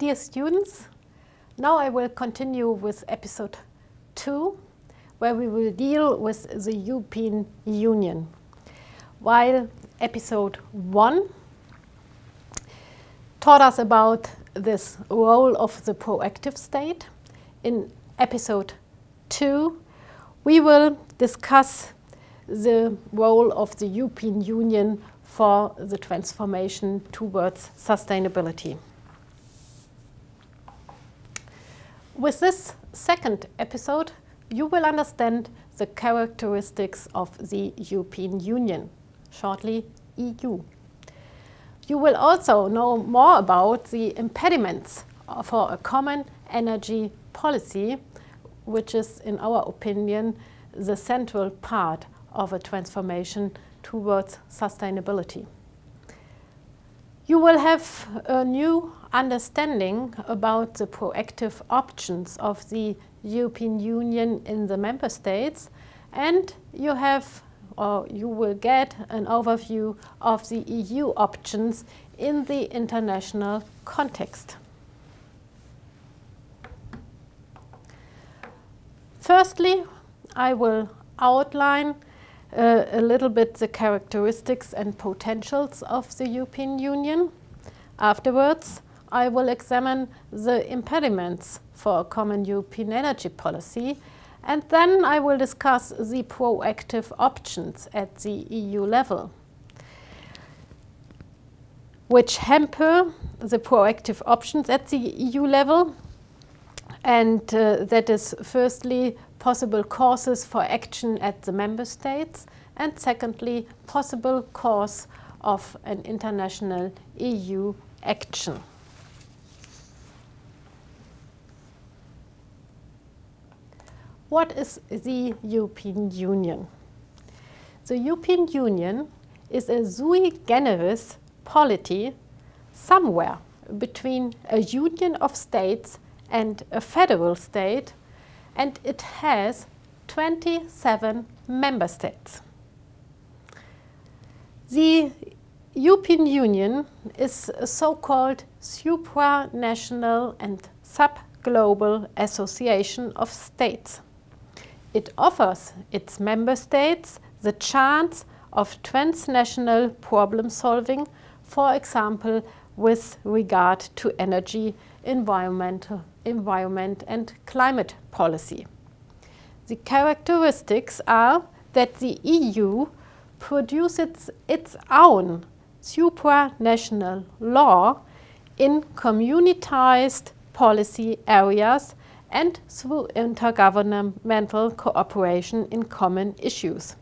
Dear students, now I will continue with episode 2, where we will deal with the European Union. While episode 1 taught us about this role of the proactive state, in episode 2 we will discuss the role of the European Union for the transformation towards sustainability. With this second episode, you will understand the characteristics of the European Union, shortly EU. You will also know more about the impediments for a common energy policy, which is, in our opinion, the central part of a transformation towards sustainability. You will have a new understanding about the proactive options of the European Union in the member states, and you will get an overview of the EU options in the international context. Firstly, I will outline a little bit the characteristics and potentials of the European Union. Afterwards, I will examine the impediments for a common European energy policy, and then I will discuss the proactive options at the EU level, which hamper the proactive options at the EU level, and that is firstly possible causes for action at the member states, and secondly possible cause of an international EU action. What is the European Union? The European Union is a sui generis polity somewhere between a union of states and a federal state, and it has 27 member states. The European Union is a so-called supranational and sub-global association of states. It offers its member states the chance of transnational problem solving, for example, with regard to energy, environment and climate policy. The characteristics are that the EU produces its own supranational law in communitized policy areas and through intergovernmental cooperation in common issues.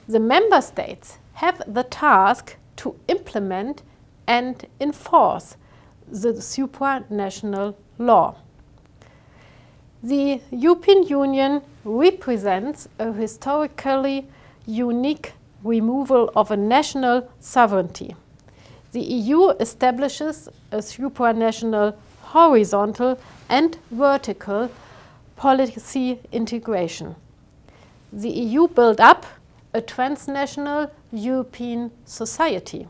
The member states have the task to implement and enforce the supranational law. The European Union represents a historically unique removal of a national sovereignty. The EU establishes a supranational horizontal and vertical policy integration. The EU built up a transnational European society.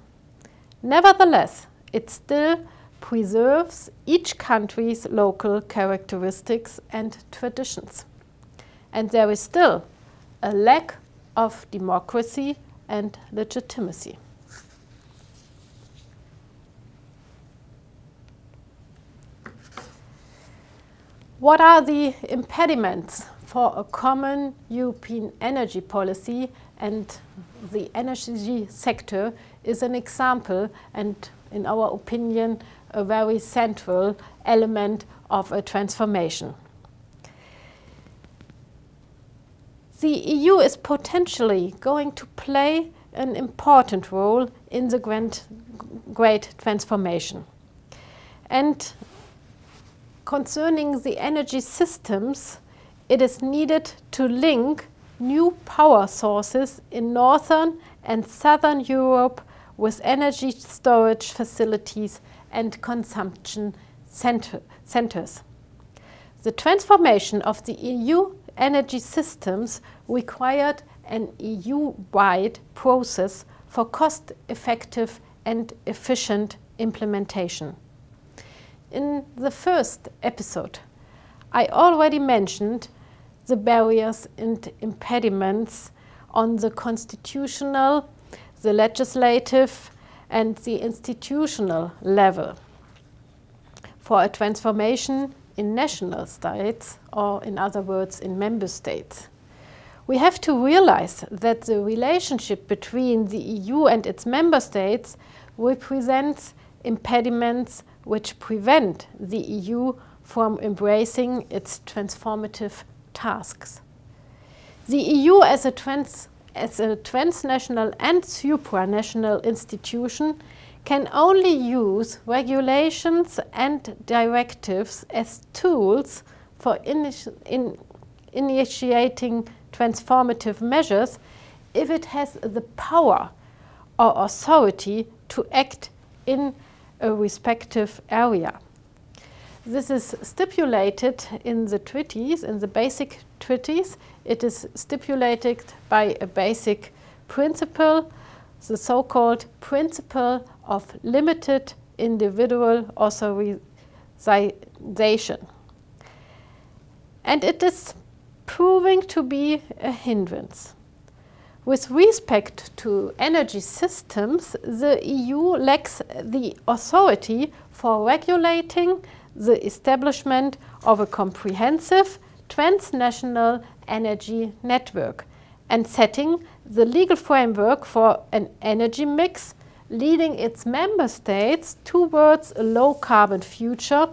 Nevertheless, it still preserves each country's local characteristics and traditions. And there is still a lack of democracy and legitimacy. What are the impediments for a common European energy policy? And the energy sector is an example and, in our opinion, a very central element of a transformation. The EU is potentially going to play an important role in the great transformation. And concerning the energy systems, it is needed to link new power sources in Northern and Southern Europe with energy storage facilities and consumption centers. The transformation of the EU energy systems required an EU-wide process for cost-effective and efficient implementation. in the first episode, I already mentioned the barriers and impediments on the constitutional, the legislative, and the institutional level for a transformation in national states, or in other words, in member states. We have to realize that the relationship between the EU and its member states represents impediments which prevent the EU from embracing its transformative tasks. The EU as a transnational and supranational institution can only use regulations and directives as tools for initiating transformative measures if it has the power or authority to act in a respective area. This is stipulated in the treaties, in the basic treaties. It is stipulated by a basic principle, the so-called principle of limited individual authorization. And it is proving to be a hindrance. With respect to energy systems, the EU lacks the authority for regulating the establishment of a comprehensive transnational energy network and setting the legal framework for an energy mix leading its member states towards a low-carbon future,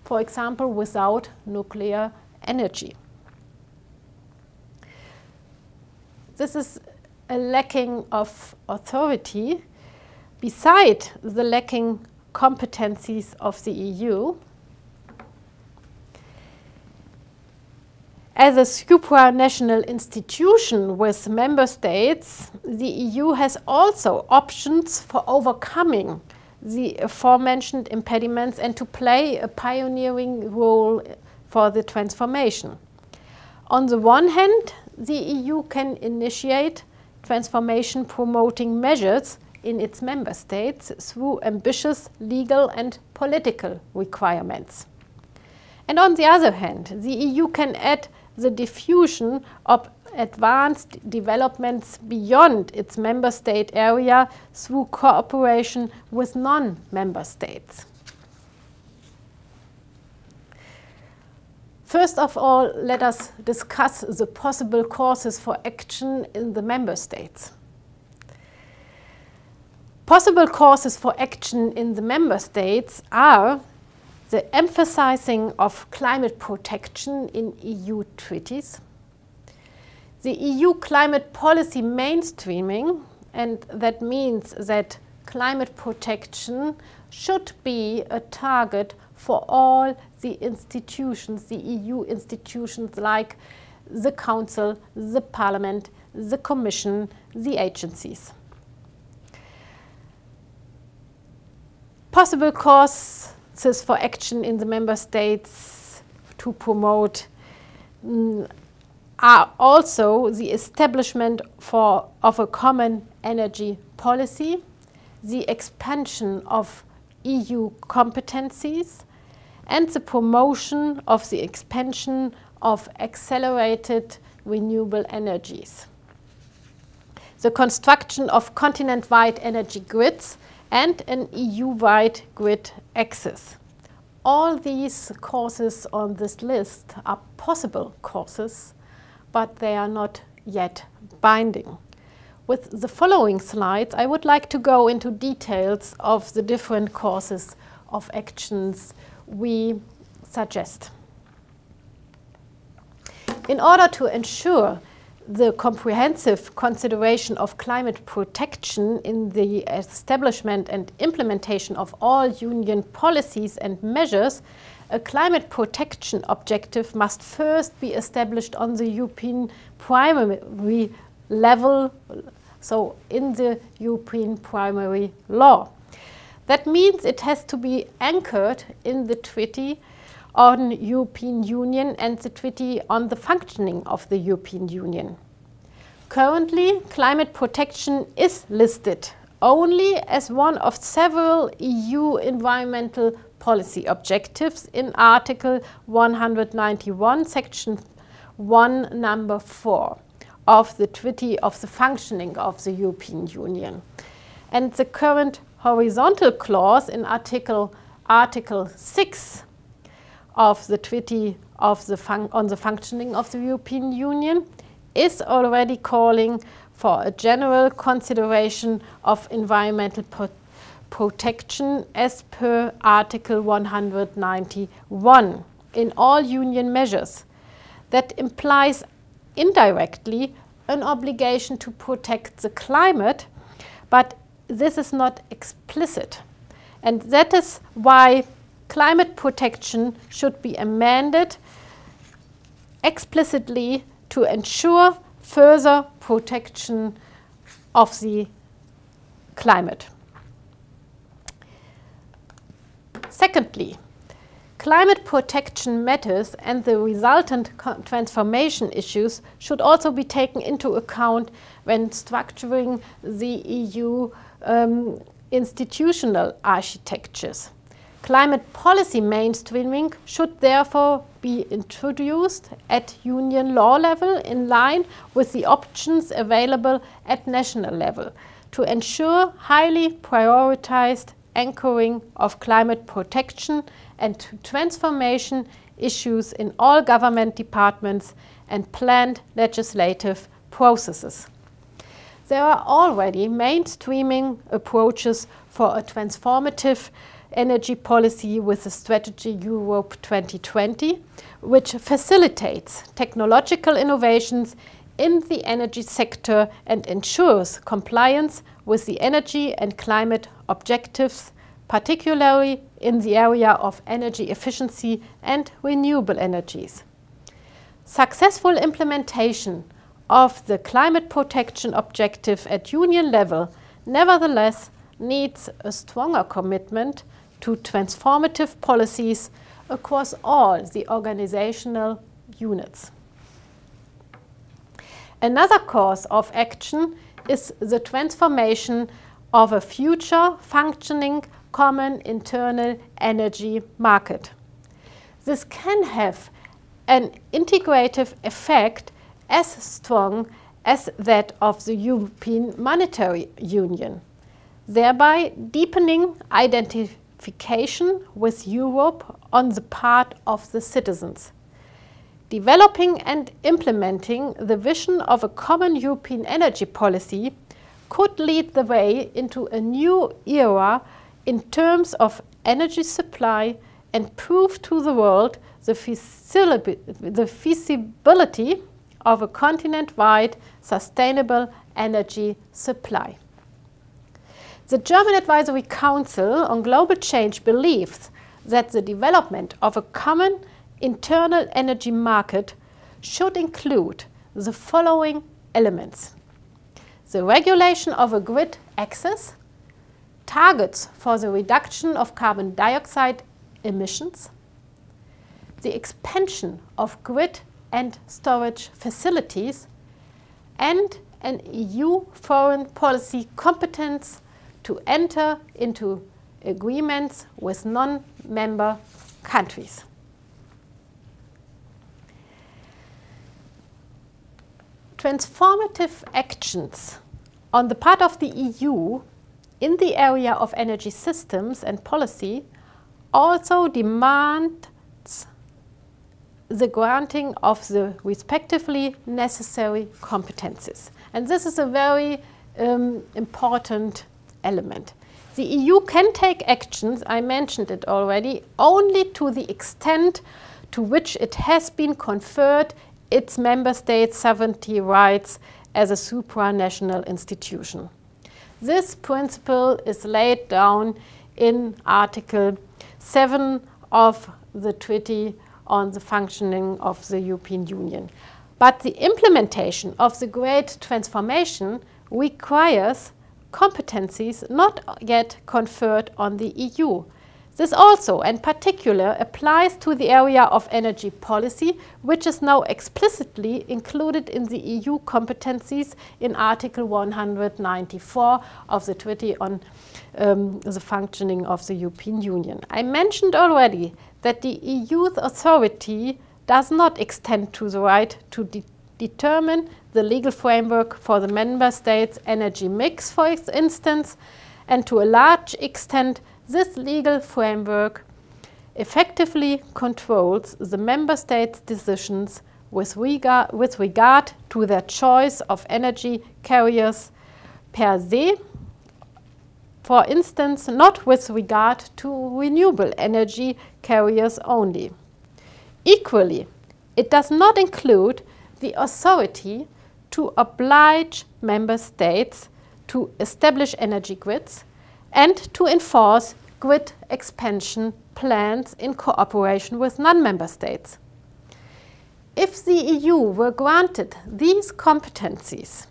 for example, without nuclear energy. This is a lacking of authority beside the lacking competencies of the EU. As a supranational institution with member states, the EU has also options for overcoming the aforementioned impediments and to play a pioneering role for the transformation. On the one hand, the EU can initiate transformation promoting measures in its member states through ambitious legal and political requirements. And on the other hand, the EU can add the diffusion of advanced developments beyond its member state area through cooperation with non-member states. First of all, let us discuss the possible courses for action in the member states. Possible courses for action in the member states are the emphasizing of climate protection in EU treaties, the EU climate policy mainstreaming, and that means that climate protection should be a target for all the institutions, the EU institutions like the Council, the Parliament, the Commission, the agencies. Possible courses for action in the member states to promote are also the establishment of a common energy policy, the expansion of EU competencies, and the promotion of the expansion of accelerated renewable energies, the construction of continent-wide energy grids, and an EU-wide grid access. All these courses on this list are possible courses, but they are not yet binding. With the following slides, I would like to go into details of the different courses of actions we suggest. In order to ensure the comprehensive consideration of climate protection in the establishment and implementation of all Union policies and measures, a climate protection objective must first be established on the European primary level, so in the European primary law. That means it has to be anchored in the Treaty on European Union and the Treaty on the Functioning of the European Union. Currently, climate protection is listed only as one of several EU environmental policy objectives in Article 191, Section 1, Number 4 of the Treaty of the Functioning of the European Union. And the current horizontal clause in Article 6 of the Treaty of on the Functioning of the European Union is already calling for a general consideration of environmental protection as per Article 191 in all Union measures. That implies indirectly an obligation to protect the climate, but this is not explicit. And that is why climate protection should be amended explicitly to ensure further protection of the climate. Secondly, climate protection matters and the resultant transformation issues should also be taken into account when structuring the EU institutional architectures. Climate policy mainstreaming should therefore be introduced at Union law level in line with the options available at national level to ensure highly prioritized anchoring of climate protection and transformation issues in all government departments and planned legislative processes. There are already mainstreaming approaches for a transformative energy policy with the strategy Europe 2020, which facilitates technological innovations in the energy sector and ensures compliance with the energy and climate objectives, particularly in the area of energy efficiency and renewable energies. Successful implementation of the climate protection objective at Union level nevertheless needs a stronger commitment to transformative policies across all the organizational units. Another course of action is the transformation of a future functioning common internal energy market. This can have an integrative effect as strong as that of the European Monetary Union, thereby deepening identification with Europe on the part of the citizens. Developing and implementing the vision of a common European energy policy could lead the way into a new era in terms of energy supply and prove to the world the feasibility of a continent-wide sustainable energy supply. The German Advisory Council on Global Change believes that the development of a common internal energy market should include the following elements: the regulation of a grid access, targets for the reduction of carbon dioxide emissions, the expansion of grid and storage facilities, and an EU foreign policy competence to enter into agreements with non-member countries. Transformative actions on the part of the EU in the area of energy systems and policy also demand the granting of the respectively necessary competences. And this is a very important element. The EU can take actions, I mentioned it already, only to the extent to which it has been conferred its member states' sovereignty rights as a supranational institution. This principle is laid down in Article 7 of the Treaty on the Functioning of the European Union. But the implementation of the great transformation requires competencies not yet conferred on the EU. This also, in particular, applies to the area of energy policy, which is now explicitly included in the EU competencies in Article 194 of the Treaty on the Functioning of the European Union. I mentioned already that the EU's authority does not extend to the right to determine the legal framework for the member states' energy mix, for instance, and to a large extent this legal framework effectively controls the member states' decisions with regard to their choice of energy carriers per se, for instance, not with regard to renewable energy carriers only. Equally, it does not include the authority to oblige member states to establish energy grids and to enforce grid expansion plans in cooperation with non-member states. If the EU were granted these competencies,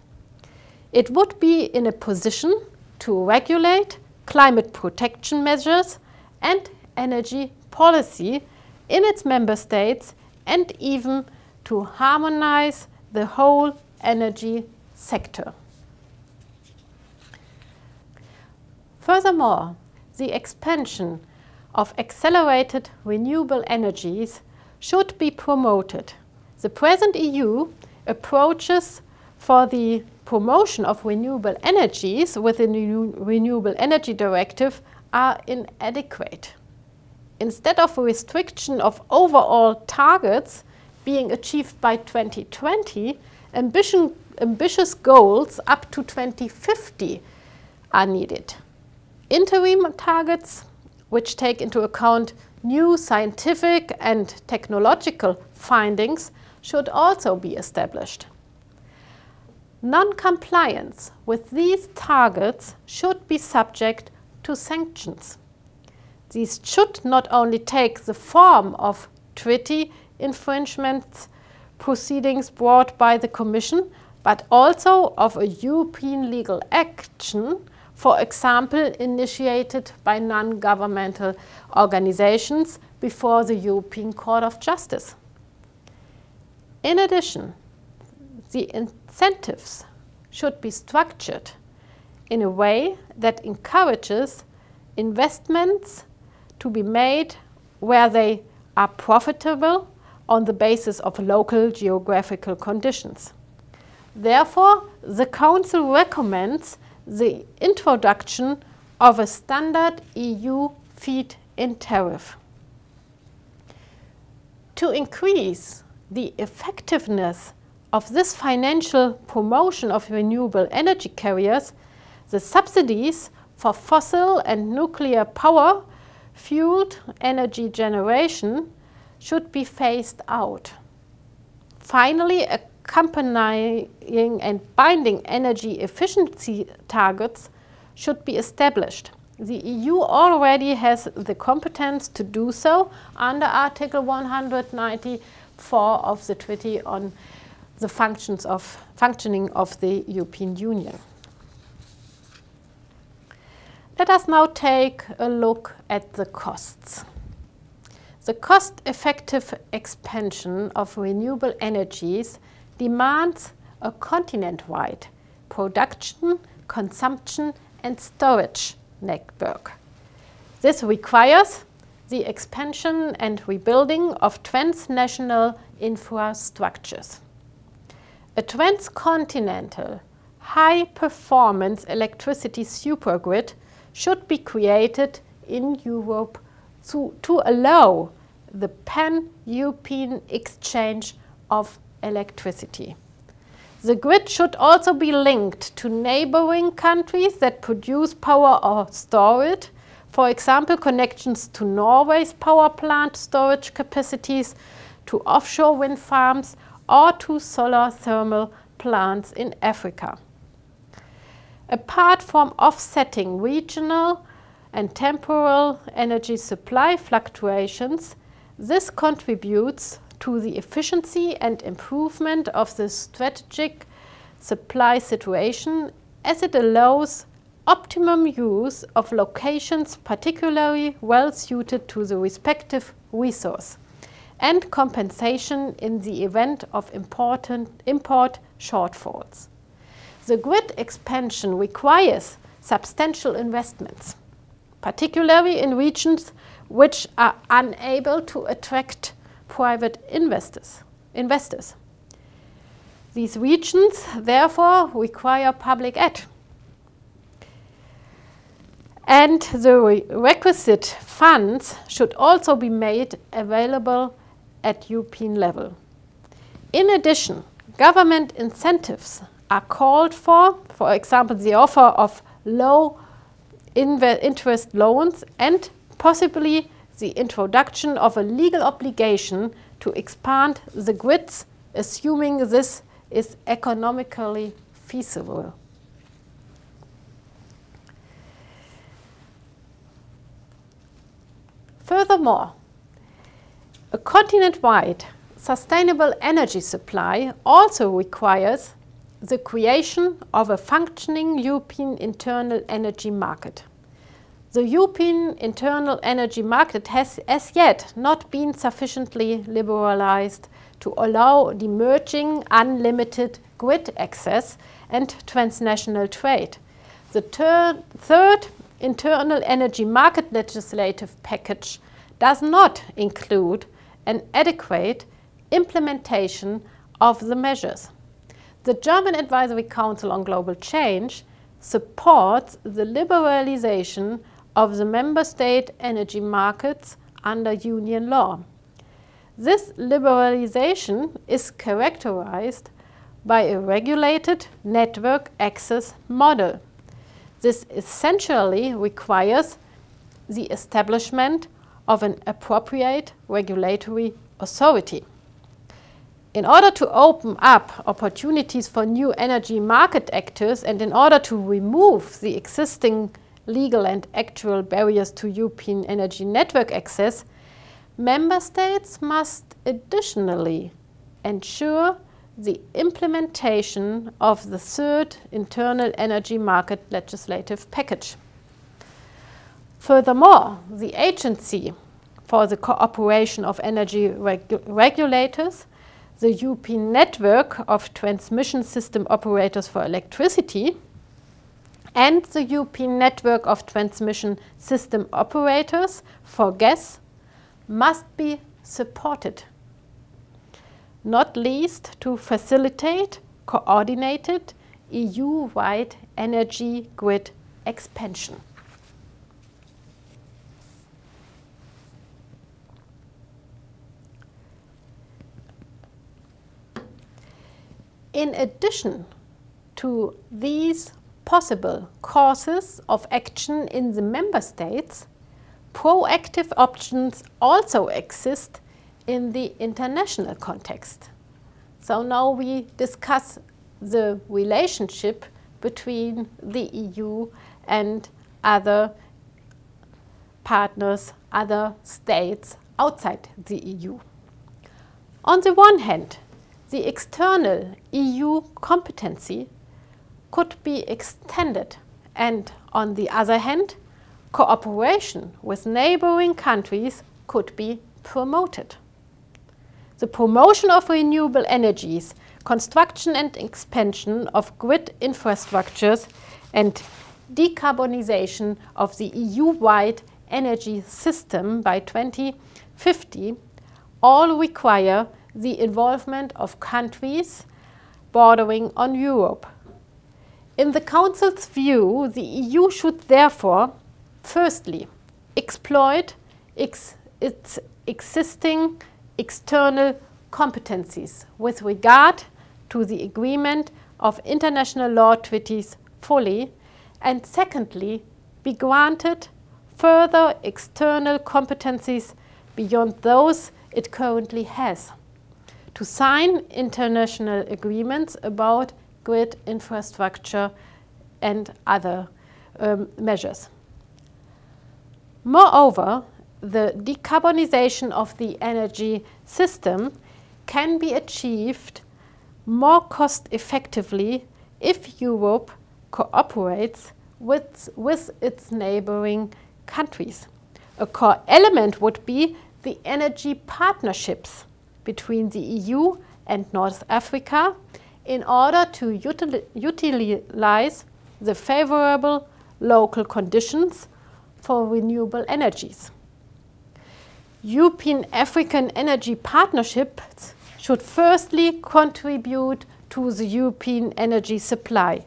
it would be in a position to regulate climate protection measures and energy policy in its member states and even to harmonize the whole energy sector. Furthermore, the expansion of accelerated renewable energies should be promoted. The present EU approaches for the promotion of renewable energies within the Renewable Energy Directive are inadequate. Instead of a restriction of overall targets being achieved by 2020, ambitious goals up to 2050 are needed. Interim targets, which take into account new scientific and technological findings, should also be established. Non-compliance with these targets should be subject to sanctions. These should not only take the form of treaty infringement proceedings brought by the Commission, but also of a European legal action, for example, initiated by non-governmental organizations before the European Court of Justice. In addition, the incentives should be structured in a way that encourages investments to be made where they are profitable on the basis of local geographical conditions. Therefore, the Council recommends the introduction of a standard EU feed-in tariff. To increase the effectiveness of this financial promotion of renewable energy carriers, the subsidies for fossil and nuclear power fueled energy generation should be phased out. Finally, accompanying and binding energy efficiency targets should be established. The EU already has the competence to do so under Article 194 of the Treaty on the Functioning of the European Union. Let us now take a look at the costs. The cost-effective expansion of renewable energies demands a continent-wide production, consumption and storage network. This requires the expansion and rebuilding of transnational infrastructures. A transcontinental high-performance electricity supergrid should be created in Europe to allow the pan-European exchange of electricity. The grid should also be linked to neighboring countries that produce power or store it, for example, connections to Norway's power plant storage capacities, to offshore wind farms, or to solar thermal plants in Africa. Apart from offsetting regional and temporal energy supply fluctuations, this contributes to the efficiency and improvement of the strategic supply situation, as it allows optimum use of locations particularly well suited to the respective resource, and compensation in the event of import shortfalls. The grid expansion requires substantial investments, particularly in regions which are unable to attract private investors. These regions therefore require public aid. And the requisite funds should also be made available at European level. In addition, government incentives are called for example, the offer of low interest loans and possibly the introduction of a legal obligation to expand the grids, assuming this is economically feasible. Furthermore, a continent-wide sustainable energy supply also requires the creation of a functioning European internal energy market. The European internal energy market has as yet not been sufficiently liberalized to allow the emerging unlimited grid access and transnational trade. The third internal energy market legislative package does not include an adequate implementation of the measures. The German Advisory Council on Global Change supports the liberalization of the member state energy markets under union law. This liberalization is characterized by a regulated network access model. This essentially requires the establishment of an appropriate regulatory authority. In order to open up opportunities for new energy market actors and in order to remove the existing legal and actual barriers to European energy network access, member states must additionally ensure the implementation of the third internal energy market legislative package. Furthermore, the Agency for the Cooperation of Energy Regulators, the European Network of Transmission System Operators for Electricity, and the European Network of Transmission System Operators for Gas must be supported, not least to facilitate coordinated EU-wide energy grid expansion. In addition to these possible courses of action in the member states, proactive options also exist in the international context. So now we discuss the relationship between the EU and other partners, other states outside the EU. On the one hand, the external EU competency could be extended, and on the other hand, cooperation with neighboring countries could be promoted. The promotion of renewable energies, construction and expansion of grid infrastructures, and decarbonization of the EU-wide energy system by 2050 all require the involvement of countries bordering on Europe. In the Council's view, the EU should therefore, firstly, exploit its existing external competencies with regard to the agreement of international law treaties fully, and secondly, be granted further external competencies beyond those it currently has, to sign international agreements about grid infrastructure and other measures. Moreover, the decarbonization of the energy system can be achieved more cost effectively if Europe cooperates with its neighboring countries. A core element would be the energy partnerships between the EU and North Africa in order to utilize the favorable local conditions for renewable energies. European-African energy partnerships should firstly contribute to the European energy supply,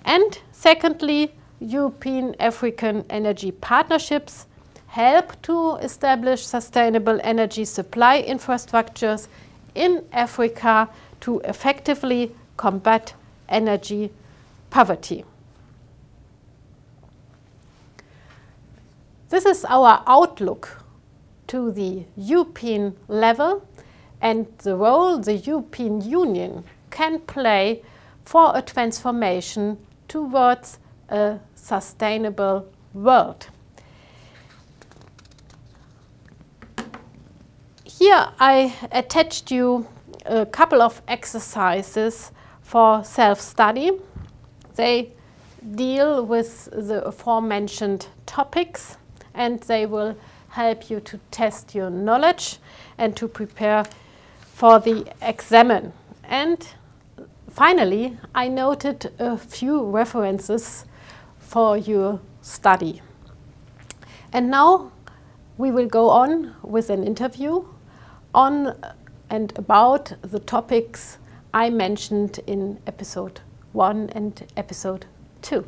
and secondly, European-African energy partnerships help to establish sustainable energy supply infrastructures in Africa to effectively combat energy poverty. This is our outlook to the European level and the role the European Union can play for a transformation towards a sustainable world. Here I attached you a couple of exercises for self-study. They deal with the aforementioned topics, and they will help you to test your knowledge and to prepare for the examen. And finally, I noted a few references for your study. And now we will go on with an interview on and about the topics I mentioned in episode 1 and episode 2.